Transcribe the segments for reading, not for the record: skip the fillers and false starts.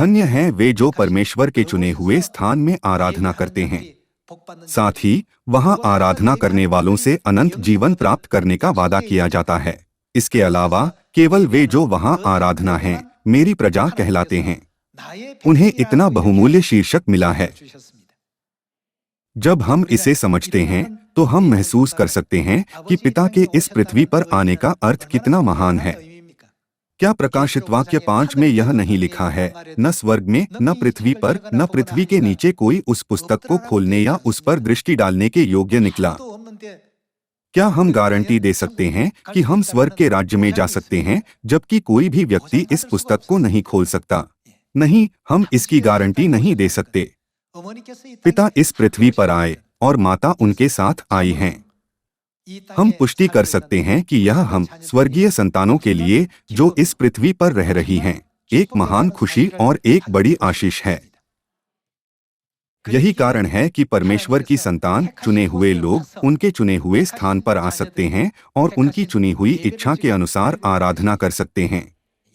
धन्य हैं वे जो परमेश्वर के चुने हुए स्थान में आराधना करते हैं। साथ ही वहां आराधना करने वालों से अनंत जीवन प्राप्त करने का वादा किया जाता है। इसके अलावा केवल वे जो वहां आराधना हैं, मेरी प्रजा कहलाते हैं। उन्हें इतना बहुमूल्य शीर्षक मिला है। जब हम इसे समझते हैं तो हम महसूस कर सकते हैं कि पिता के इस पृथ्वी पर आने का अर्थ कितना महान है। क्या प्रकाशित वाक्य 5 में यह नहीं लिखा है, न स्वर्ग में, न पृथ्वी पर, न पृथ्वी के नीचे कोई उस पुस्तक को खोलने या उस पर दृष्टि डालने के योग्य निकला? क्या हम गारंटी दे सकते हैं कि हम स्वर्ग के राज्य में जा सकते हैं, जबकि कोई भी व्यक्ति इस पुस्तक को नहीं खोल सकता? नहीं, हम इसकी गारंटी नहीं दे सकते। पिता इस पृथ्वी पर आए और माता उनके साथ आई हैं। हम पुष्टि कर सकते हैं कि यह हम स्वर्गीय संतानों के लिए जो इस पृथ्वी पर रह रही हैं, एक महान खुशी और एक बड़ी आशीष है। यही कारण है कि परमेश्वर की संतान, चुने हुए लोग उनके चुने हुए स्थान पर आ सकते हैं और उनकी चुनी हुई इच्छा के अनुसार आराधना कर सकते हैं।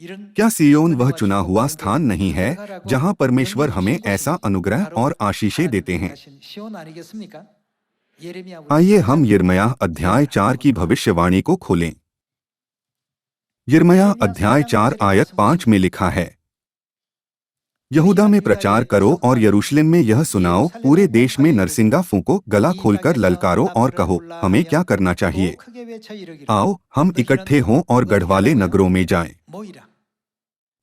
क्या सियोन वह चुना हुआ स्थान नहीं है जहां परमेश्वर हमें ऐसा अनुग्रह और आशीषें देते हैं? आइए हम यिर्मयाह अध्याय 4 की भविष्यवाणी को खोलें। यिर्मयाह अध्याय 4 आयत 5 में लिखा है, यहूदा में प्रचार करो और यरूशलेम में यह सुनाओ, पूरे देश में नरसिंगा फूंको, गला खोलकर ललकारो और कहो, हमें क्या करना चाहिए? आओ हम इकट्ठे हों और गढ़वाले नगरों में जाएं।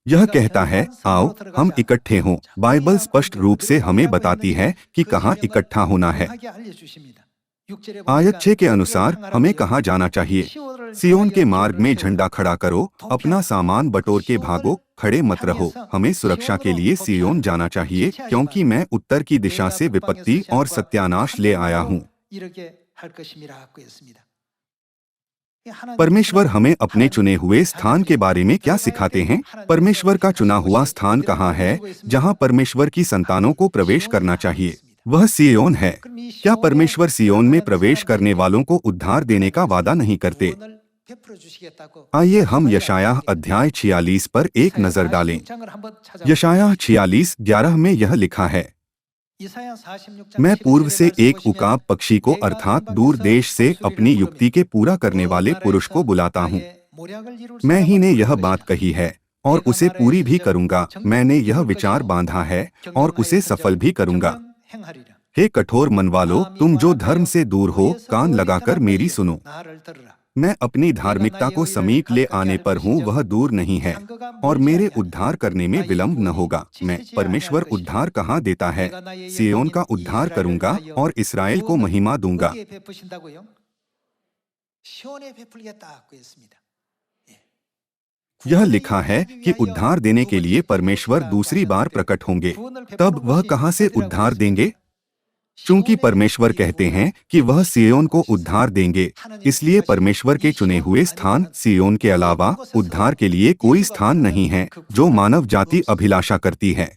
यह कहता है, आओ हम इकट्ठे हों। बाइबल स्पष्ट रूप से हमें बताती है कि कहाँ इकट्ठा होना है। आयत 6 के अनुसार हमें कहाँ जाना चाहिए? सियोन के मार्ग में झंडा खड़ा करो, अपना सामान बटोर के भागो, खड़े मत रहो। हमें सुरक्षा के लिए सियोन जाना चाहिए, क्योंकि मैं उत्तर की दिशा से विपत्ति और सत्यानाश ले आया हूँ। परमेश्वर हमें अपने चुने हुए स्थान के बारे में क्या सिखाते हैं? परमेश्वर का चुना हुआ स्थान कहाँ है जहाँ परमेश्वर की संतानों को प्रवेश करना चाहिए? वह सियोन है। क्या परमेश्वर सियोन में प्रवेश करने वालों को उद्धार देने का वादा नहीं करते? आइए हम यशायाह अध्याय 46 पर एक नजर डालें। यशायाह 46:11 में यह लिखा है, मैं पूर्व से एक उकाब पक्षी को अर्थात दूर देश से अपनी युक्ति के पूरा करने वाले पुरुष को बुलाता हूँ। मैं ही ने यह बात कही है और उसे पूरी भी करूँगा। मैंने यह विचार बांधा है और उसे सफल भी करूँगा। हे कठोर मन वालो, तुम जो धर्म से दूर हो, कान लगाकर मेरी सुनो। मैं अपनी धार्मिकता को समीप ले आने पर हूँ, वह दूर नहीं है और मेरे उद्धार करने में विलंब न होगा। मैं परमेश्वर उद्धार कहाँ देता है? सियोन का उद्धार करूँगा और इस्राएल को महिमा दूंगा। यह लिखा है कि उद्धार देने के लिए परमेश्वर दूसरी बार प्रकट होंगे। तब वह कहाँ से उद्धार देंगे? चूंकि परमेश्वर कहते हैं कि वह सियोन को उद्धार देंगे, इसलिए परमेश्वर के चुने हुए स्थान सियोन के अलावा उद्धार के लिए कोई स्थान नहीं है जो मानव जाति अभिलाषा करती है।